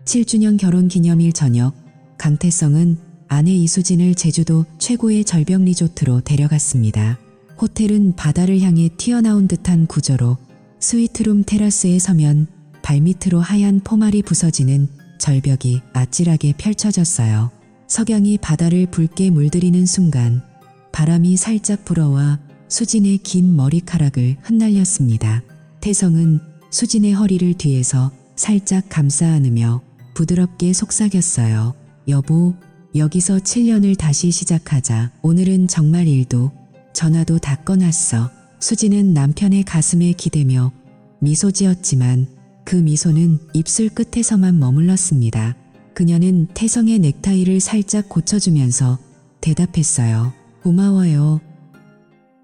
7주년 결혼 기념일 저녁, 강태성은 아내 이수진을 제주도 최고의 절벽 리조트로 데려갔습니다. 호텔은 바다를 향해 튀어나온 듯한 구조로 스위트룸 테라스에 서면 발밑으로 하얀 포말이 부서지는 절벽이 아찔하게 펼쳐졌어요. 석양이 바다를 붉게 물들이는 순간 바람이 살짝 불어와 수진의 긴 머리카락을 흩날렸습니다. 태성은 수진의 허리를 뒤에서 살짝 감싸 안으며 부드럽게 속삭였어요. 여보, 여기서 7년을 다시 시작하자. 오늘은 정말 일도 전화도 다 꺼놨어. 수진은 남편의 가슴에 기대며 미소 지었지만 그 미소는 입술 끝에서만 머물렀습니다. 그녀는 태성의 넥타이를 살짝 고쳐주면서 대답했어요. 고마워요.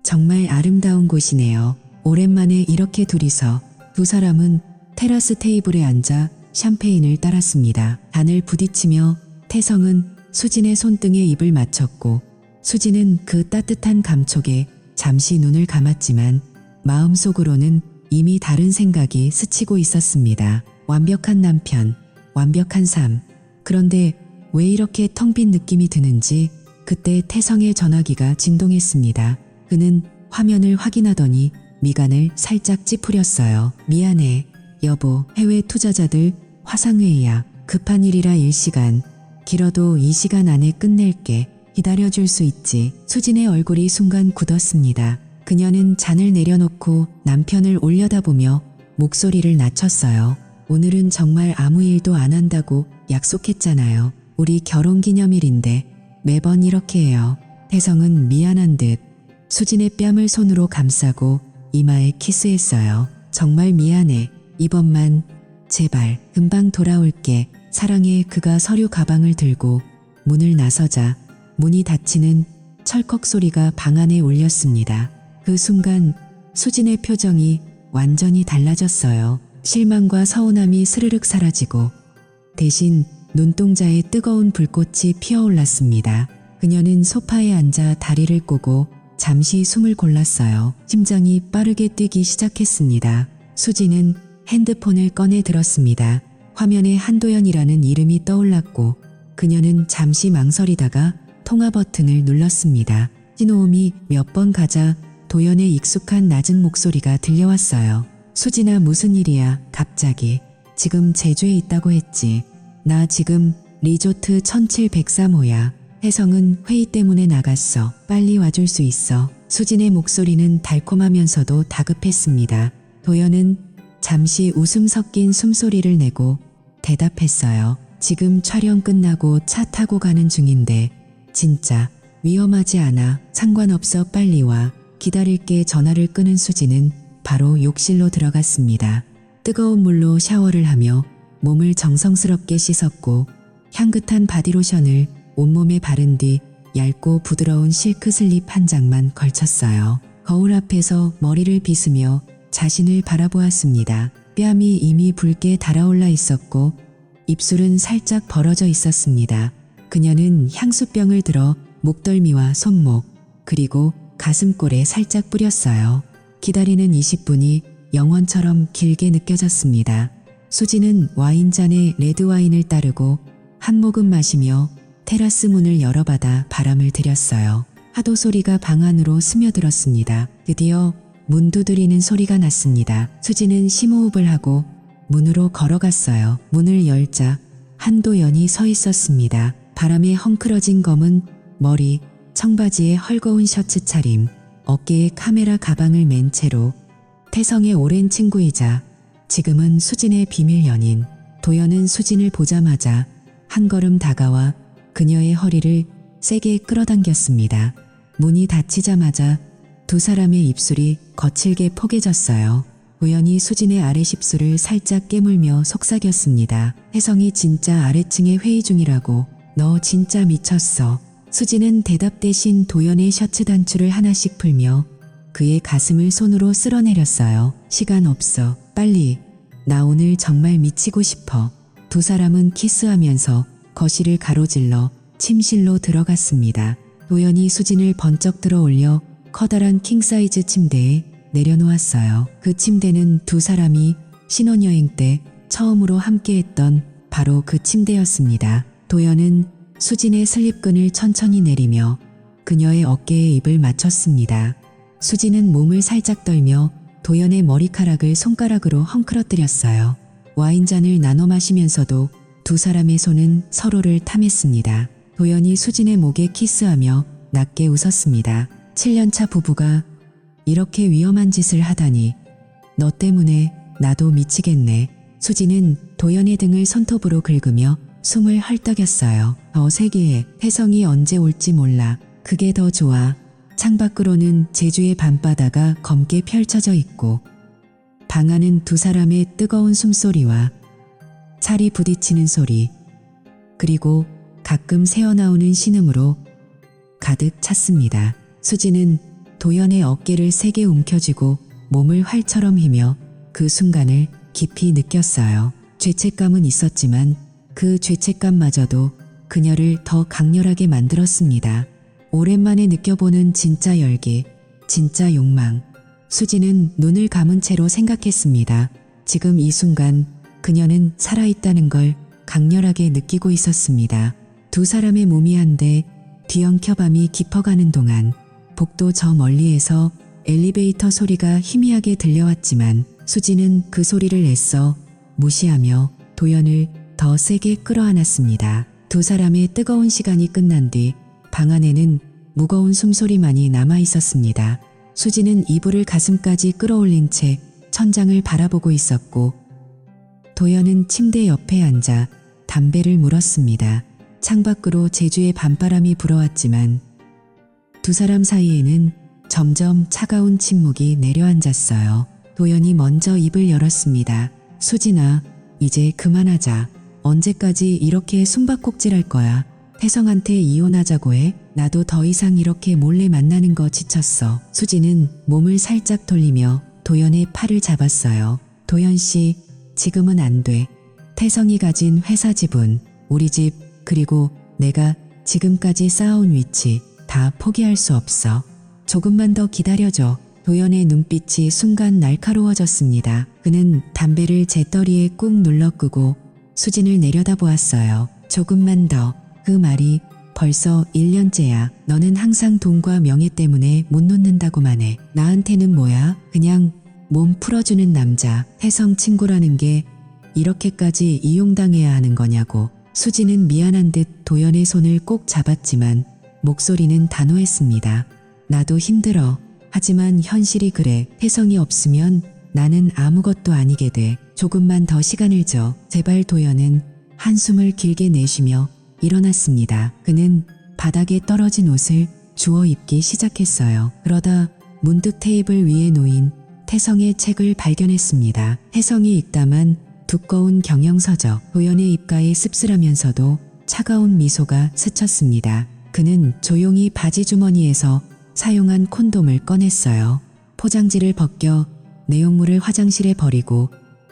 정말 아름다운 곳이네요. 오랜만에 이렇게 둘이서. 두 사람은 테라스 테이블에 앉아 샴페인을 따랐습니다. 단을 부딪히며 태성은 수진의 손등에 입을 맞췄고 수진은 그 따뜻한 감촉에 잠시 눈을 감았지만 마음속으로는 이미 다른 생각이 스치고 있었습니다. 완벽한 남편, 완벽한 삶. 그런데 왜 이렇게 텅 빈 느낌이 드는지 그때 태성의 전화기가 진동했습니다. 그는 화면을 확인하더니 미간을 살짝 찌푸렸어요. 미안해, 여보. 해외 투자자들 화상회의야. 급한 일이라 1시간. 길어도 2시간 안에 끝낼게. 기다려줄 수 있지. 수진의 얼굴이 순간 굳었습니다. 그녀는 잔을 내려놓고 남편을 올려다보며 목소리를 낮췄어요. 오늘은 정말 아무 일도 안 한다고 약속했잖아요. 우리 결혼기념일인데 매번 이렇게 해요. 태성은 미안한 듯 수진의 뺨을 손으로 감싸고 이마에 키스했어요. 정말 미안해. 이번만 제발. 금방 돌아올게. 사랑해. 그가 서류 가방을 들고 문을 나서자 문이 닫히는 철컥 소리가 방 안에 울렸습니다. 그 순간 수진의 표정이 완전히 달라졌어요. 실망과 서운함이 스르륵 사라지고 대신 눈동자에 뜨거운 불꽃이 피어올랐습니다. 그녀는 소파에 앉아 다리를 꼬고 잠시 숨을 골랐어요. 심장이 빠르게 뛰기 시작했습니다. 수진은 핸드폰을 꺼내 들었습니다. 화면에 한도연이라는 이름이 떠올랐고 그녀는 잠시 망설이다가 통화 버튼을 눌렀습니다. 신호음이 몇 번 가자 도연의 익숙한 낮은 목소리가 들려왔어요. 수진아, 무슨 일이야? 갑자기. 지금 제주에 있다고 했지. 나 지금 리조트 1703호야. 혜성은 회의 때문에 나갔어. 빨리 와줄 수 있어. 수진의 목소리는 달콤하면서도 다급했습니다. 도연은 잠시 웃음 섞인 숨소리를 내고 대답했어요. 지금 촬영 끝나고 차 타고 가는 중인데 진짜 위험하지 않아. 상관없어. 빨리 와. 기다릴게. 전화를 끊은 수진은 바로 욕실로 들어갔습니다. 뜨거운 물로 샤워를 하며 몸을 정성스럽게 씻었고 향긋한 바디로션을 온몸에 바른 뒤 얇고 부드러운 실크 슬립 한 장만 걸쳤어요. 거울 앞에서 머리를 빗으며 자신을 바라보았습니다. 뺨이 이미 붉게 달아올라 있었고 입술은 살짝 벌어져 있었습니다. 그녀는 향수병을 들어 목덜미와 손목 그리고 가슴골에 살짝 뿌렸어요. 기다리는 20분이 영원처럼 길게 느껴졌습니다. 수진은 와인잔에 레드와인을 따르고 한 모금 마시며 테라스 문을 열어받아 바람을 들였어요. 파도 소리가 방 안으로 스며들었습니다. 드디어 문 두드리는 소리가 났습니다. 수진은 심호흡을 하고 문으로 걸어갔어요. 문을 열자 한도연이 서 있었습니다. 바람에 헝클어진 검은 머리, 청바지에 헐거운 셔츠 차림, 어깨에 카메라 가방을 맨 채로 태성의 오랜 친구이자 지금은 수진의 비밀 연인 도연은 수진을 보자마자 한 걸음 다가와 그녀의 허리를 세게 끌어당겼습니다. 문이 닫히자마자 두 사람의 입술이 거칠게 포개졌어요. 우연히 수진의 아래 십술을 살짝 깨물며 속삭였습니다. 혜성이 진짜 아래층에 회의 중이라고. 너 진짜 미쳤어. 수진은 대답 대신 도연의 셔츠 단추를 하나씩 풀며 그의 가슴을 손으로 쓸어내렸어요. 시간 없어. 빨리. 나 오늘 정말 미치고 싶어. 두 사람은 키스하면서 거실을 가로질러 침실로 들어갔습니다. 도연이 수진을 번쩍 들어 올려 커다란 킹사이즈 침대에 내려놓았어요. 그 침대는 두 사람이 신혼여행 때 처음으로 함께했던 바로 그 침대였습니다. 도연은 수진의 슬립끈을 천천히 내리며 그녀의 어깨에 입을 맞췄습니다. 수진은 몸을 살짝 떨며 도연의 머리카락을 손가락으로 헝클어뜨렸어요. 와인잔을 나눠 마시면서도 두 사람의 손은 서로를 탐했습니다. 도연이 수진의 목에 키스하며 낮게 웃었습니다. 7년차 부부가 이렇게 위험한 짓을 하다니. 너 때문에 나도 미치겠네. 수진은 도연의 등을 손톱으로 긁으며 숨을 헐떡였어요. 더 세게 해. 혜성이 언제 올지 몰라. 그게 더 좋아. 창밖으로는 제주의 밤바다가 검게 펼쳐져 있고 방 안은 두 사람의 뜨거운 숨소리와 살이 부딪히는 소리 그리고 가끔 새어나오는 신음으로 가득 찼습니다. 수진은 도연의 어깨를 세게 움켜쥐고 몸을 활처럼 휘며 그 순간을 깊이 느꼈어요. 죄책감은 있었지만 그 죄책감마저도 그녀를 더 강렬하게 만들었습니다. 오랜만에 느껴보는 진짜 열기, 진짜 욕망. 수진은 눈을 감은 채로 생각했습니다. 지금 이 순간 그녀는 살아있다는 걸 강렬하게 느끼고 있었습니다. 두 사람의 몸이 한데 뒤엉켜 밤이 깊어가는 동안 복도 저 멀리에서 엘리베이터 소리가 희미하게 들려왔지만 수진은 그 소리를 애써 무시하며 도연을 더 세게 끌어안았습니다. 두 사람의 뜨거운 시간이 끝난 뒤 방 안에는 무거운 숨소리만이 남아 있었습니다. 수진은 이불을 가슴까지 끌어올린 채 천장을 바라보고 있었고 도연은 침대 옆에 앉아 담배를 물었습니다. 창밖으로 제주의 밤바람이 불어왔지만 두 사람 사이에는 점점 차가운 침묵이 내려앉았어요. 도연이 먼저 입을 열었습니다. 수진아, 이제 그만하자. 언제까지 이렇게 숨바꼭질할 거야? 혜성한테 이혼하자고 해? 나도 더 이상 이렇게 몰래 만나는 거 지쳤어. 수진은 몸을 살짝 돌리며 도연의 팔을 잡았어요. 도연 씨, 지금은 안 돼. 태성이 가진 회사 지분, 우리 집, 그리고 내가 지금까지 쌓아온 위치 다 포기할 수 없어. 조금만 더 기다려줘. 도연의 눈빛이 순간 날카로워졌습니다. 그는 담배를 재떨이에 꾹 눌러 끄고 수진을 내려다보았어요. 조금만 더. 그 말이 벌써 1년째야. 너는 항상 돈과 명예 때문에 못 놓는다고만 해. 나한테는 뭐야? 그냥 몸 풀어주는 남자. 혜성 친구라는 게 이렇게까지 이용당해야 하는 거냐고. 수진은 미안한 듯 도연의 손을 꼭 잡았지만 목소리는 단호했습니다. 나도 힘들어. 하지만 현실이 그래. 혜성이 없으면 나는 아무것도 아니게 돼. 조금만 더 시간을 줘. 제발. 도연은 한숨을 길게 내쉬며 일어났습니다. 그는 바닥에 떨어진 옷을 주워 입기 시작했어요. 그러다 문득 테이블 위에 놓인 태성의 책을 발견했습니다. 혜성이 읽다만 두꺼운 경영서적. 도연의 입가에 씁쓸하면서도 차가운 미소가 스쳤습니다. 그는 조용히 바지 주머니에서 사용한 콘돔을 꺼냈어요. 포장지를 벗겨 내용물을 화장실에 버리고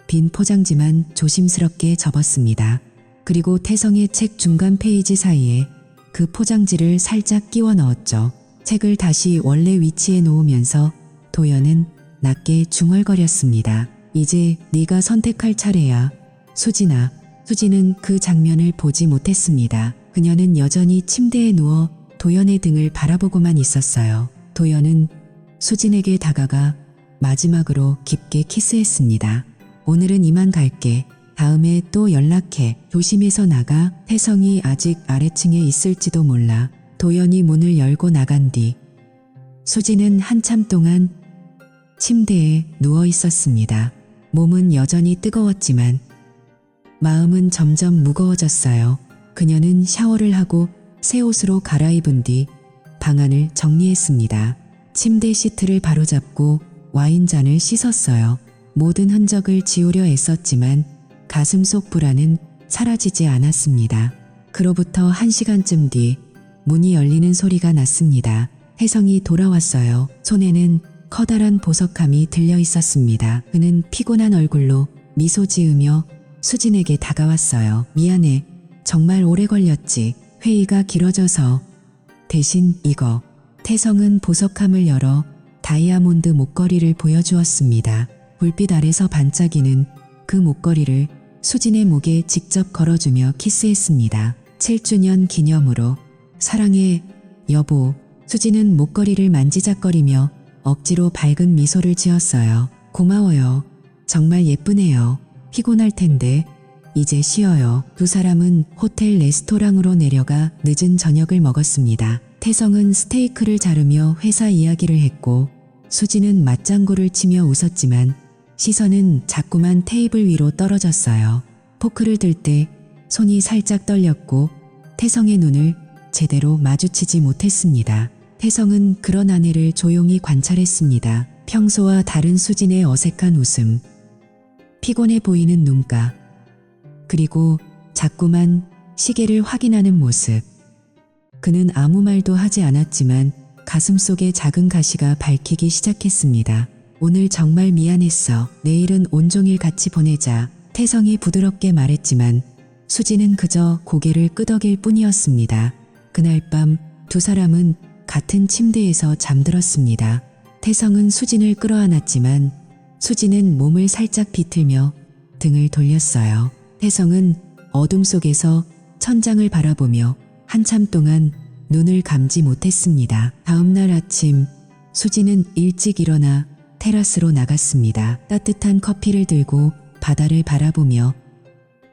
빈 포장지만 조심스럽게 접었습니다. 그리고 태성의 책 중간 페이지 사이에 그 포장지를 살짝 끼워 넣었죠. 책을 다시 원래 위치에 놓으면서 도연은 낮게 중얼거렸습니다. 이제 네가 선택할 차례야. 수진아. 수진은 그 장면을 보지 못했습니다. 그녀는 여전히 침대에 누워 도연의 등을 바라보고만 있었어요. 도연은 수진에게 다가가 마지막으로 깊게 키스했습니다. 오늘은 이만 갈게. 다음에 또 연락해. 조심해서 나가. 혜성이 아직 아래층에 있을지도 몰라. 도연이 문을 열고 나간 뒤 수진은 한참 동안 침대에 누워 있었습니다. 몸은 여전히 뜨거웠지만 마음은 점점 무거워졌어요. 그녀는 샤워를 하고 새 옷으로 갈아입은 뒤 방안을 정리했습니다. 침대 시트를 바로잡고 와인잔을 씻었어요. 모든 흔적을 지우려 애썼지만 가슴 속 불안은 사라지지 않았습니다. 그로부터 1시간쯤 뒤 문이 열리는 소리가 났습니다. 혜성이 돌아왔어요. 손에는 커다란 보석함이 들려 있었습니다. 그는 피곤한 얼굴로 미소 지으며 수진에게 다가왔어요. 미안해. 정말 오래 걸렸지. 회의가 길어져서. 대신 이거. 태성은 보석함을 열어 다이아몬드 목걸이를 보여주었습니다. 불빛 아래서 반짝이는 그 목걸이를 수진의 목에 직접 걸어주며 키스했습니다. 7주년 기념으로 사랑해, 여보. 수진은 목걸이를 만지작거리며 억지로 밝은 미소를 지었어요. 고마워요. 정말 예쁘네요. 피곤할 텐데 이제 쉬어요. 두 사람은 호텔 레스토랑으로 내려가 늦은 저녁을 먹었습니다. 태성은 스테이크를 자르며 회사 이야기를 했고 수진은 맞장구를 치며 웃었지만 시선은 자꾸만 테이블 위로 떨어졌어요. 포크를 들 때 손이 살짝 떨렸고 태성의 눈을 제대로 마주치지 못했습니다. 태성은 그런 아내를 조용히 관찰했습니다. 평소와 다른 수진의 어색한 웃음, 피곤해 보이는 눈가, 그리고 자꾸만 시계를 확인하는 모습. 그는 아무 말도 하지 않았지만 가슴속에 작은 가시가 밝히기 시작했습니다. 오늘 정말 미안했어. 내일은 온종일 같이 보내자. 태성이 부드럽게 말했지만 수진은 그저 고개를 끄덕일 뿐이었습니다. 그날 밤 두 사람은 같은 침대에서 잠들었습니다. 태성은 수진을 끌어안았지만 수진은 몸을 살짝 비틀며 등을 돌렸어요. 태성은 어둠 속에서 천장을 바라보며 한참 동안 눈을 감지 못했습니다. 다음 날 아침 수진은 일찍 일어나 테라스로 나갔습니다. 따뜻한 커피를 들고 바다를 바라보며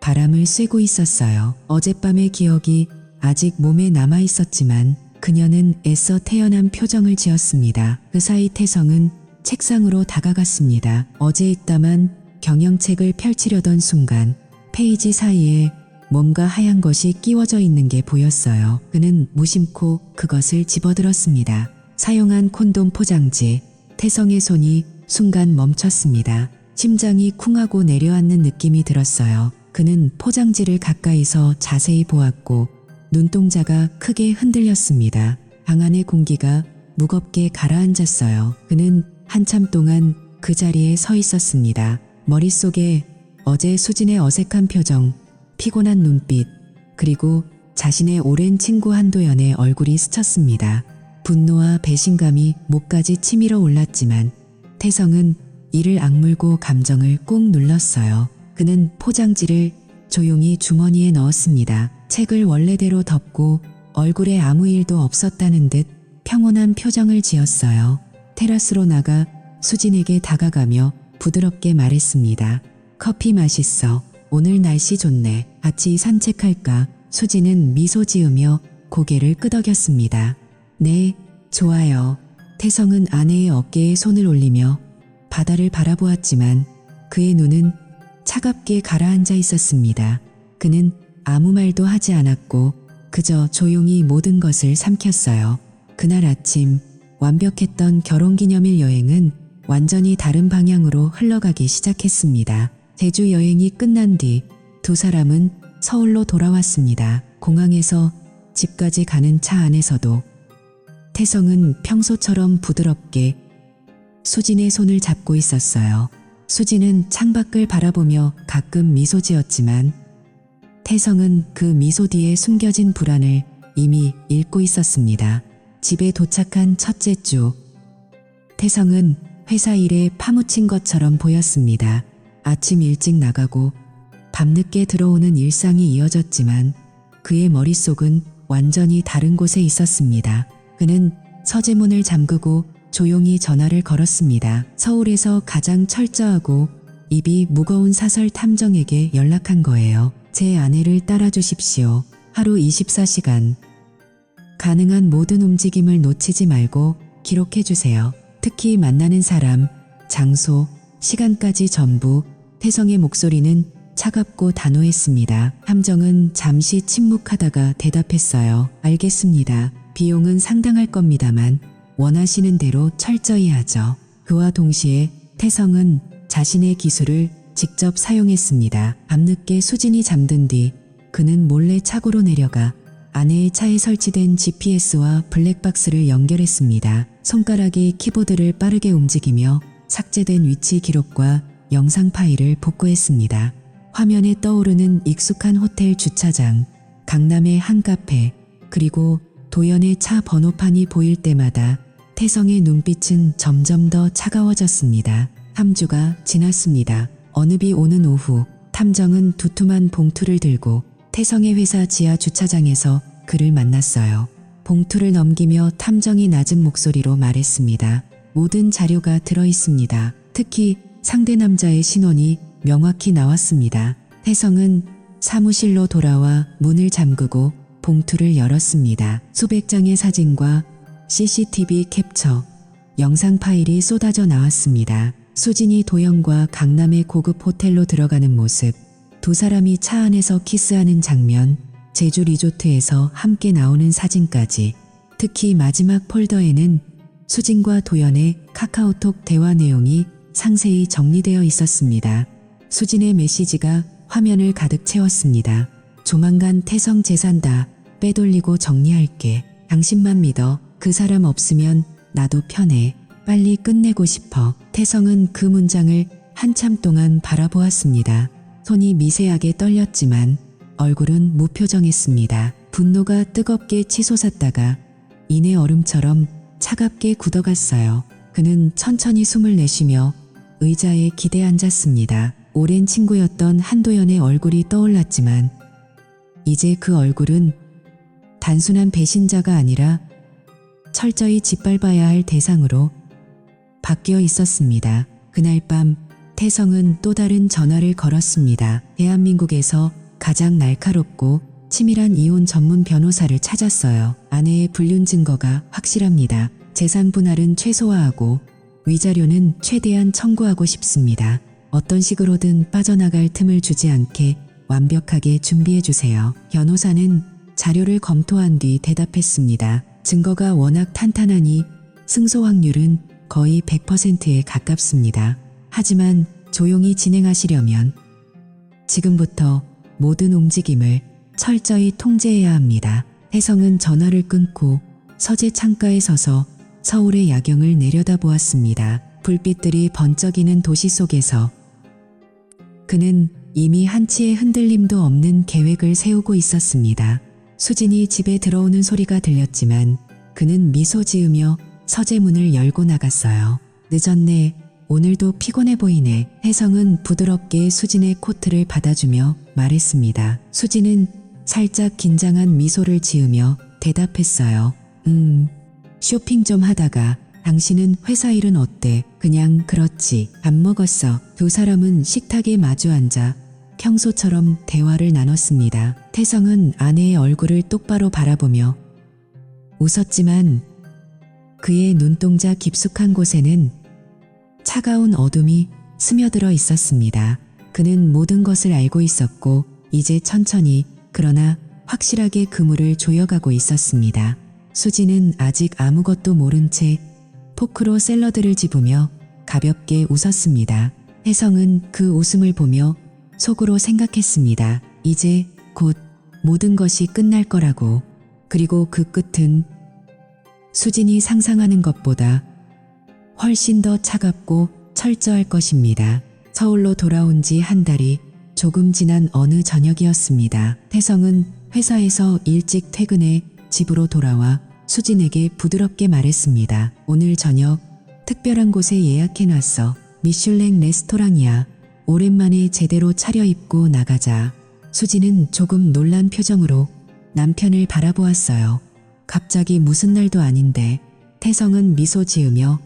바람을 쐬고 있었어요. 어젯밤의 기억이 아직 몸에 남아 있었지만 그녀는 애써 태연한 표정을 지었습니다. 그 사이 태성은 책상으로 다가갔습니다. 어제 읽다만 경영책을 펼치려던 순간 페이지 사이에 뭔가 하얀 것이 끼워져 있는 게 보였어요. 그는 무심코 그것을 집어들었습니다. 사용한 콘돔 포장지. 태성의 손이 순간 멈췄습니다. 심장이 쿵하고 내려앉는 느낌이 들었어요. 그는 포장지를 가까이서 자세히 보았고 눈동자가 크게 흔들렸습니다. 방 안의 공기가 무겁게 가라앉았어요. 그는 한참 동안 그 자리에 서 있었습니다. 머릿속에 어제 수진의 어색한 표정, 피곤한 눈빛, 그리고 자신의 오랜 친구 한도연의 얼굴이 스쳤습니다. 분노와 배신감이 목까지 치밀어 올랐지만 태성은 이를 악물고 감정을 꾹 눌렀어요. 그는 포장지를 조용히 주머니에 넣었습니다. 책을 원래대로 덮고 얼굴에 아무 일도 없었다는 듯 평온한 표정을 지었어요. 테라스로 나가 수진에게 다가가며 부드럽게 말했습니다. 커피 맛있어. 오늘 날씨 좋네. 같이 산책할까? 수진은 미소 지으며 고개를 끄덕였습니다. 네, 좋아요. 태성은 아내의 어깨에 손을 올리며 바다를 바라보았지만 그의 눈은 차갑게 가라앉아 있었습니다. 그는 아무 말도 하지 않았고 그저 조용히 모든 것을 삼켰어요. 그날 아침 완벽했던 결혼기념일 여행은 완전히 다른 방향으로 흘러가기 시작했습니다. 제주 여행이 끝난 뒤 두 사람은 서울로 돌아왔습니다. 공항에서 집까지 가는 차 안에서도 태성은 평소처럼 부드럽게 수진의 손을 잡고 있었어요. 수진은 창밖을 바라보며 가끔 미소 지었지만 태성은 그 미소 뒤에 숨겨진 불안을 이미 읽고 있었습니다. 집에 도착한 첫째 주, 태성은 회사 일에 파묻힌 것처럼 보였습니다. 아침 일찍 나가고 밤늦게 들어오는 일상이 이어졌지만 그의 머릿속은 완전히 다른 곳에 있었습니다. 그는 서재문을 잠그고 조용히 전화를 걸었습니다. 서울에서 가장 철저하고 입이 무거운 사설 탐정에게 연락한 거예요. 제 아내를 따라주십시오. 하루 24시간. 가능한 모든 움직임을 놓치지 말고 기록해주세요. 특히 만나는 사람, 장소, 시간까지 전부. 태성의 목소리는 차갑고 단호했습니다. 탐정은 잠시 침묵하다가 대답했어요. 알겠습니다. 비용은 상당할 겁니다만 원하시는 대로 철저히 하죠. 그와 동시에 태성은 자신의 기술을 직접 사용했습니다. 밤늦게 수진이 잠든 뒤 그는 몰래 차고로 내려가 아내의 차에 설치된 GPS와 블랙박스를 연결했습니다. 손가락이 키보드를 빠르게 움직이며 삭제된 위치 기록과 영상 파일을 복구했습니다. 화면에 떠오르는 익숙한 호텔 주차장, 강남의 한 카페, 그리고 도연의 차 번호판이 보일 때마다 태성의 눈빛은 점점 더 차가워졌습니다. 3주가 지났습니다. 어느 비 오는 오후, 탐정은 두툼한 봉투를 들고 태성의 회사 지하 주차장에서 그를 만났어요. 봉투를 넘기며 탐정이 낮은 목소리로 말했습니다. 모든 자료가 들어있습니다. 특히 상대 남자의 신원이 명확히 나왔습니다. 태성은 사무실로 돌아와 문을 잠그고 봉투를 열었습니다. 수백 장의 사진과 CCTV 캡처, 영상 파일이 쏟아져 나왔습니다. 수진이 도영과 강남의 고급 호텔로 들어가는 모습, 두 사람이 차 안에서 키스하는 장면, 제주 리조트에서 함께 나오는 사진까지. 특히 마지막 폴더에는 수진과 도연의 카카오톡 대화 내용이 상세히 정리되어 있었습니다. 수진의 메시지가 화면을 가득 채웠습니다. 조만간 태성 재산 다 빼돌리고 정리할게. 당신만 믿어. 그 사람 없으면 나도 편해. 빨리 끝내고 싶어. 태성은 그 문장을 한참 동안 바라보았습니다. 손이 미세하게 떨렸지만 얼굴은 무표정했습니다. 분노가 뜨겁게 치솟았다가 이내 얼음처럼 차갑게 굳어갔어요. 그는 천천히 숨을 내쉬며 의자에 기대 앉았습니다. 오랜 친구였던 한도연의 얼굴이 떠올랐지만 이제 그 얼굴은 단순한 배신자가 아니라 철저히 짓밟아야 할 대상으로 바뀌어 있었습니다. 그날 밤 태성은 또 다른 전화를 걸었습니다. 대한민국에서 가장 날카롭고 치밀한 이혼 전문 변호사를 찾았어요. 아내의 불륜 증거가 확실합니다. 재산 분할은 최소화하고 위자료는 최대한 청구하고 싶습니다. 어떤 식으로든 빠져나갈 틈을 주지 않게 완벽하게 준비해 주세요. 변호사는 자료를 검토한 뒤 대답했습니다. 증거가 워낙 탄탄하니 승소 확률은 거의 100%에 가깝습니다. 하지만 조용히 진행하시려면 지금부터 모든 움직임을 철저히 통제해야 합니다. 태성은 전화를 끊고 서재 창가에 서서 서울의 야경을 내려다보았습니다. 불빛들이 번쩍이는 도시 속에서 그는 이미 한치의 흔들림도 없는 계획을 세우고 있었습니다. 수진이 집에 들어오는 소리가 들렸지만 그는 미소 지으며 서재 문을 열고 나갔어요. 늦었네. 오늘도 피곤해 보이네. 혜성은 부드럽게 수진의 코트를 받아주며 말했습니다. 수진은 살짝 긴장한 미소를 지으며 대답했어요. 쇼핑 좀 하다가. 당신은 회사 일은 어때? 그냥 그렇지. 밥 먹었어. 두 사람은 식탁에 마주 앉아 평소처럼 대화를 나눴습니다. 태성은 아내의 얼굴을 똑바로 바라보며 웃었지만 그의 눈동자 깊숙한 곳에는 차가운 어둠이 스며들어 있었습니다. 그는 모든 것을 알고 있었고 이제 천천히 그러나 확실하게 그물을 조여가고 있었습니다. 수지는 아직 아무것도 모른 채 포크로 샐러드를 집으며 가볍게 웃었습니다. 혜성은 그 웃음을 보며 속으로 생각했습니다. 이제 곧 모든 것이 끝날 거라고. 그리고 그 끝은 수진이 상상하는 것보다 훨씬 더 차갑고 철저할 것입니다. 서울로 돌아온 지 한 달이 조금 지난 어느 저녁이었습니다. 태성은 회사에서 일찍 퇴근해 집으로 돌아와 수진에게 부드럽게 말했습니다. 오늘 저녁 특별한 곳에 예약해놨어. 미슐랭 레스토랑이야. 오랜만에 제대로 차려입고 나가자. 수진은 조금 놀란 표정으로 남편을 바라보았어요. 갑자기 무슨 날도 아닌데. 태성은 미소 지으며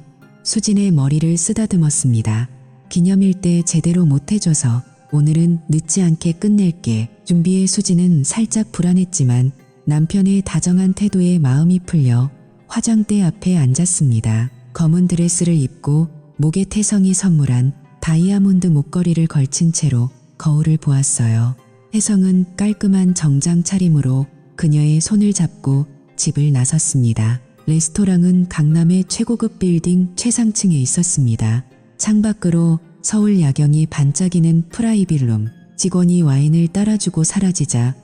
수진의 머리를 쓰다듬었습니다. 기념일 때 제대로 못해줘서 오늘은 늦지 않게 끝낼게. 준비의 수진은 살짝 불안했지만 남편의 다정한 태도에 마음이 풀려 화장대 앞에 앉았습니다. 검은 드레스를 입고 목에 태성이 선물한 다이아몬드 목걸이를 걸친 채로 거울을 보았어요. 혜성은 깔끔한 정장 차림으로 그녀의 손을 잡고 집을 나섰습니다. 레스토랑은 강남의 최고급 빌딩 최상층에 있었습니다. 창밖으로 서울 야경이 반짝이는 프라이빗룸. 직원이 와인을 따라주고 사라지자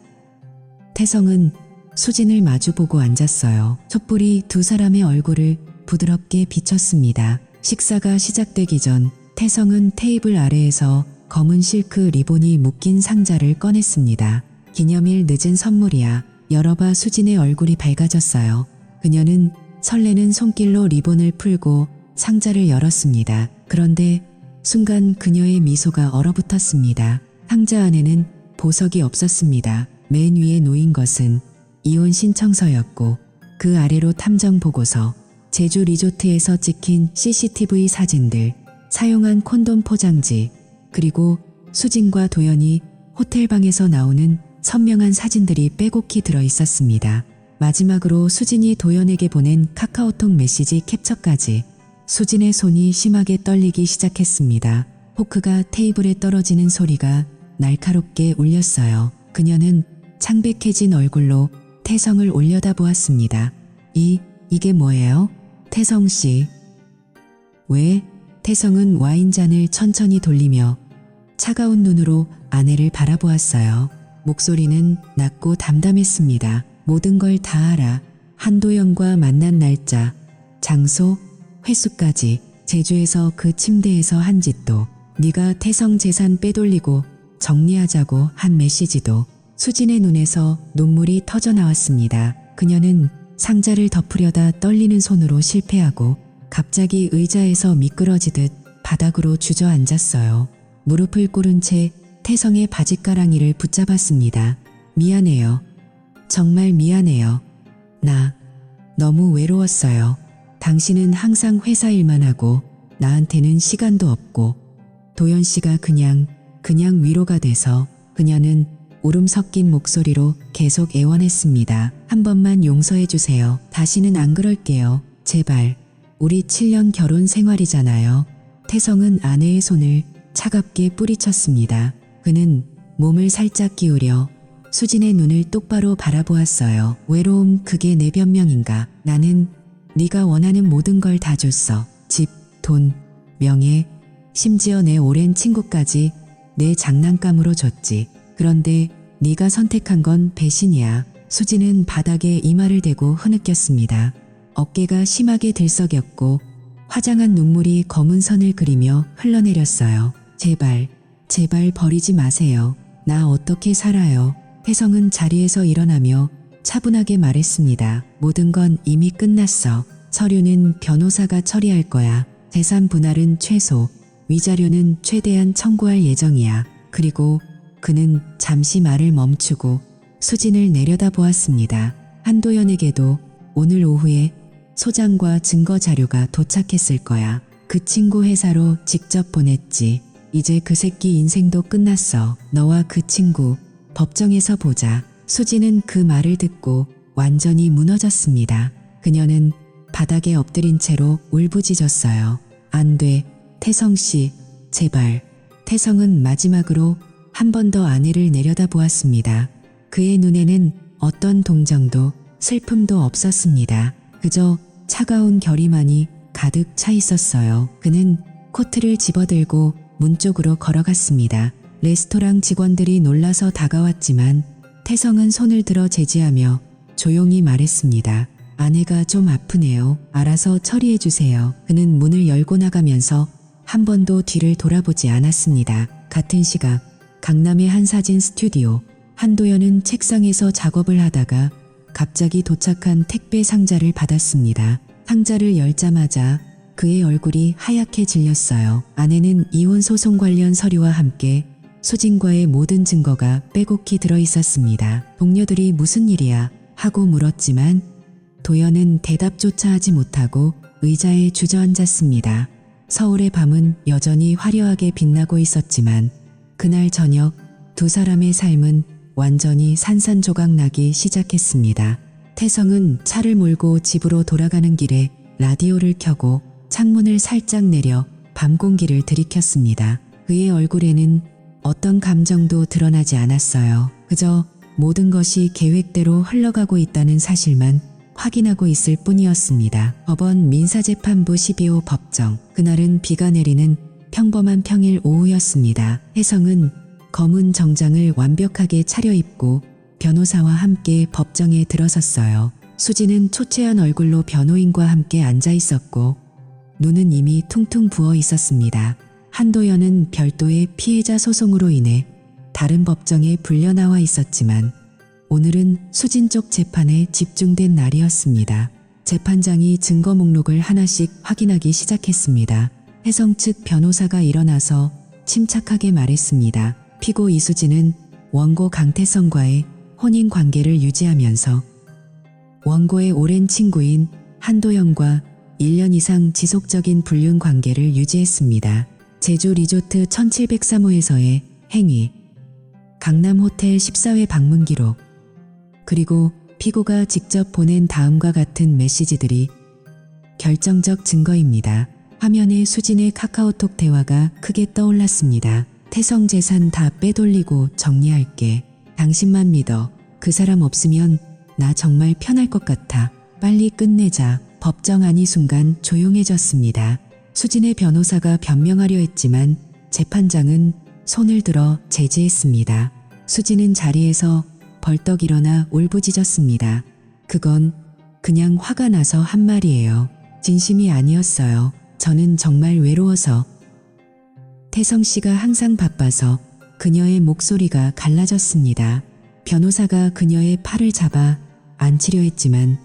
태성은 수진을 마주보고 앉았어요. 촛불이 두 사람의 얼굴을 부드럽게 비췄습니다. 식사가 시작되기 전 태성은 테이블 아래에서 검은 실크 리본이 묶인 상자를 꺼냈습니다. 기념일 늦은 선물이야. 열어봐. 수진의 얼굴이 밝아졌어요. 그녀는 설레는 손길로 리본을 풀고 상자를 열었습니다. 그런데 순간 그녀의 미소가 얼어붙었습니다. 상자 안에는 보석이 없었습니다. 맨 위에 놓인 것은 이혼 신청서였고 그 아래로 탐정 보고서, 제주 리조트에서 찍힌 CCTV 사진들, 사용한 콘돔 포장지, 그리고 수진과 도연이 호텔방에서 나오는 선명한 사진들이 빼곡히 들어 있었습니다. 마지막으로 수진이 도연에게 보낸 카카오톡 메시지 캡처까지. 수진의 손이 심하게 떨리기 시작했습니다. 포크가 테이블에 떨어지는 소리가 날카롭게 울렸어요. 그녀는 창백해진 얼굴로 태성을 올려다보았습니다. 이게 뭐예요? 태성 씨. 왜? 태성은 와인잔을 천천히 돌리며 차가운 눈으로 아내를 바라보았어요. 목소리는 낮고 담담했습니다. 모든 걸 다 알아. 한도연과 만난 날짜, 장소, 횟수까지. 제주에서 그 침대에서 한 짓도, 네가 태성 재산 빼돌리고 정리하자고 한 메시지도. 수진의 눈에서 눈물이 터져 나왔습니다. 그녀는 상자를 덮으려다 떨리는 손으로 실패하고 갑자기 의자에서 미끄러지듯 바닥으로 주저앉았어요. 무릎을 꿇은 채 태성의 바짓가랑이를 붙잡았습니다. 미안해요. 정말 미안해요. 나 너무 외로웠어요. 당신은 항상 회사 일만 하고 나한테는 시간도 없고. 도연 씨가 그냥 위로가 돼서. 그녀는 울음 섞인 목소리로 계속 애원했습니다. 한 번만 용서해 주세요. 다시는 안 그럴게요. 제발. 우리 7년 결혼 생활이잖아요. 태성은 아내의 손을 차갑게 뿌리쳤습니다. 그는 몸을 살짝 기울여 수진의 눈을 똑바로 바라보았어요. 외로움, 그게 내 변명인가? 나는 네가 원하는 모든 걸 다 줬어. 집, 돈, 명예, 심지어 내 오랜 친구까지 내 장난감으로 줬지. 그런데 네가 선택한 건 배신이야. 수진은 바닥에 이마를 대고 흐느꼈습니다. 어깨가 심하게 들썩였고 화장한 눈물이 검은 선을 그리며 흘러내렸어요. 제발 버리지 마세요. 나 어떻게 살아요? 태성은 자리에서 일어나며 차분하게 말했습니다. 모든 건 이미 끝났어. 서류는 변호사가 처리할 거야. 재산 분할은 최소, 위자료는 최대한 청구할 예정이야. 그리고 그는 잠시 말을 멈추고 수진을 내려다보았습니다. 한도연에게도 오늘 오후에 소장과 증거 자료가 도착했을 거야. 그 친구 회사로 직접 보냈지. 이제 그 새끼 인생도 끝났어. 너와 그 친구 법정에서 보자. 수진은 그 말을 듣고 완전히 무너졌습니다. 그녀는 바닥에 엎드린 채로 울부짖었어요. 안 돼. 태성 씨, 제발. 태성은 마지막으로 한 번 더 아내를 내려다보았습니다. 그의 눈에는 어떤 동정도 슬픔도 없었습니다. 그저 차가운 결의만이 가득 차 있었어요. 그는 코트를 집어들고 문 쪽으로 걸어갔습니다. 레스토랑 직원들이 놀라서 다가왔지만 태성은 손을 들어 제지하며 조용히 말했습니다. 아내가 좀 아프네요. 알아서 처리해 주세요. 그는 문을 열고 나가면서 한 번도 뒤를 돌아보지 않았습니다. 같은 시각 강남의 한 사진 스튜디오. 한도연은 책상에서 작업을 하다가 갑자기 도착한 택배 상자를 받았습니다. 상자를 열자마자 그의 얼굴이 하얗게 질렸어요. 안에는 이혼 소송 관련 서류와 함께 수진과의 모든 증거가 빼곡히 들어 있었습니다. 동료들이 무슨 일이야 하고 물었지만 도연은 대답조차 하지 못하고 의자에 주저앉았습니다. 서울의 밤은 여전히 화려하게 빛나고 있었지만 그날 저녁 두 사람의 삶은 완전히 산산조각나기 시작했습니다. 태성은 차를 몰고 집으로 돌아가는 길에 라디오를 켜고 창문을 살짝 내려 밤 공기를 들이켰습니다. 그의 얼굴에는 어떤 감정도 드러나지 않았어요. 그저 모든 것이 계획대로 흘러가고 있다는 사실만 확인하고 있을 뿐이었습니다. 법원 민사재판부 12호 법정. 그날은 비가 내리는 평범한 평일 오후였습니다. 혜성은 검은 정장을 완벽하게 차려입고 변호사와 함께 법정에 들어섰어요. 수지는 초췌한 얼굴로 변호인과 함께 앉아 있었고 눈은 이미 퉁퉁 부어 있었습니다. 한도연은 별도의 피해자 소송으로 인해 다른 법정에 불려나와 있었지만 오늘은 수진 쪽 재판에 집중된 날이었습니다. 재판장이 증거 목록을 하나씩 확인하기 시작했습니다. 혜성 측 변호사가 일어나서 침착하게 말했습니다. 피고 이수진은 원고 강태성과의 혼인 관계를 유지하면서 원고의 오랜 친구인 한도영과 1년 이상 지속적인 불륜 관계를 유지했습니다. 제주 리조트 1703호에서의 행위, 강남 호텔 14회 방문 기록, 그리고 피고가 직접 보낸 다음과 같은 메시지들이 결정적 증거입니다. 화면에 수진의 카카오톡 대화가 크게 떠올랐습니다. 태성 재산 다 빼돌리고 정리할게. 당신만 믿어. 그 사람 없으면 나 정말 편할 것 같아. 빨리 끝내자. 법정안이 순간 조용해졌습니다. 수진의 변호사가 변명하려 했지만 재판장은 손을 들어 제지했습니다. 수진은 자리에서 벌떡 일어나 울부짖었습니다. 그건 그냥 화가 나서 한 말이에요. 진심이 아니었어요. 저는 정말 외로워서. 태성 씨가 항상 바빠서 그녀의 목소리가 갈라졌습니다. 변호사가 그녀의 팔을 잡아 안치려 했지만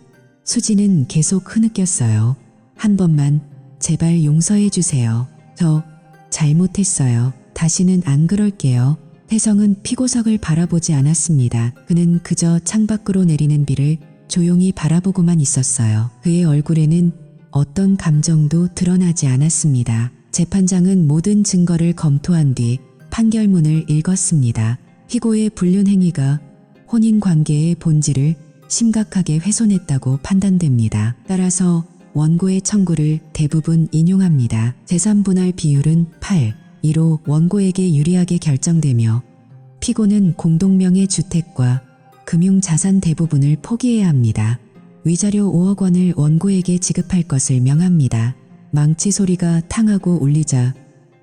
수진은 계속 흐느꼈어요. 한 번만 제발 용서해 주세요. 저 잘못했어요. 다시는 안 그럴게요. 태성은 피고석을 바라보지 않았습니다. 그는 그저 창밖으로 내리는 비를 조용히 바라보고만 있었어요. 그의 얼굴에는 어떤 감정도 드러나지 않았습니다. 재판장은 모든 증거를 검토한 뒤 판결문을 읽었습니다. 피고의 불륜 행위가 혼인 관계의 본질을 심각하게 훼손했다고 판단됩니다. 따라서 원고의 청구를 대부분 인용합니다. 재산 분할 비율은 8:2로 원고에게 유리하게 결정되며 피고는 공동명의 주택과 금융자산 대부분을 포기해야 합니다. 위자료 5억 원을 원고에게 지급할 것을 명합니다. 망치 소리가 탕하고 울리자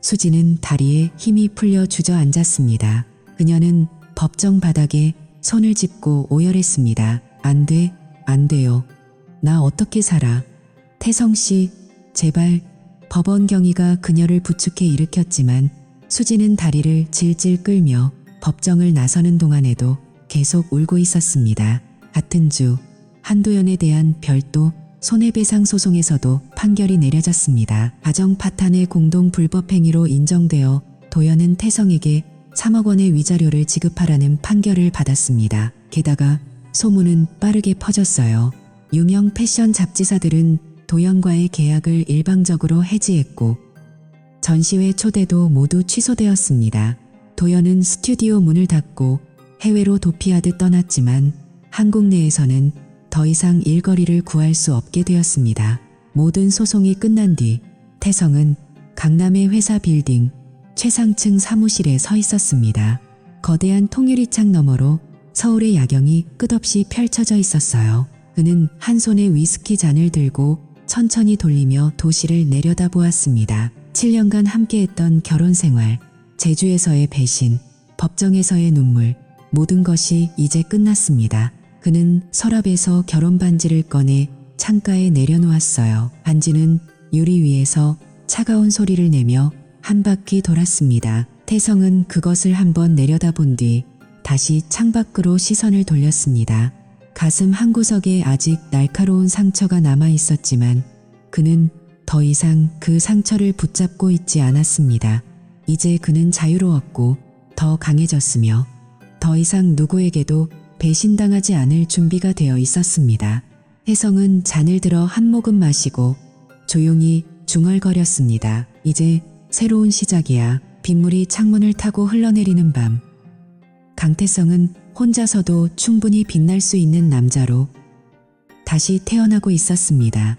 수진은 다리에 힘이 풀려 주저앉았습니다. 그녀는 법정 바닥에 손을 짚고 오열했습니다. 안 돼, 안 돼요. 나 어떻게 살아? 태성 씨, 제발. 법원 경위가 그녀를 부축해 일으켰지만 수진은 다리를 질질 끌며 법정을 나서는 동안에도 계속 울고 있었습니다. 같은 주 한도연에 대한 별도 손해배상 소송에서도 판결이 내려졌습니다. 가정 파탄의 공동 불법 행위로 인정되어 도연은 태성에게 3억 원의 위자료를 지급하라는 판결을 받았습니다. 게다가 소문은 빠르게 퍼졌어요. 유명 패션 잡지사들은 도연과의 계약을 일방적으로 해지했고 전시회 초대도 모두 취소되었습니다. 도연은 스튜디오 문을 닫고 해외로 도피하듯 떠났지만 한국 내에서는 더 이상 일거리를 구할 수 없게 되었습니다. 모든 소송이 끝난 뒤 태성은 강남의 회사 빌딩 최상층 사무실에 서 있었습니다. 거대한 통유리창 너머로 서울의 야경이 끝없이 펼쳐져 있었어요. 그는 한 손에 위스키 잔을 들고 천천히 돌리며 도시를 내려다보았습니다. 7년간 함께했던 결혼 생활, 제주에서의 배신, 법정에서의 눈물, 모든 것이 이제 끝났습니다. 그는 서랍에서 결혼 반지를 꺼내 창가에 내려놓았어요. 반지는 유리 위에서 차가운 소리를 내며 한 바퀴 돌았습니다. 태성은 그것을 한번 내려다본 뒤 다시 창밖으로 시선을 돌렸습니다. 가슴 한구석에 아직 날카로운 상처가 남아 있었지만 그는 더 이상 그 상처를 붙잡고 있지 않았습니다. 이제 그는 자유로웠고 더 강해졌으며 더 이상 누구에게도 배신당하지 않을 준비가 되어 있었습니다. 혜성은 잔을 들어 한 모금 마시고 조용히 중얼거렸습니다. 이제 새로운 시작이야. 빗물이 창문을 타고 흘러내리는 밤. 강태성은 혼자서도 충분히 빛날 수 있는 남자로 다시 태어나고 있었습니다.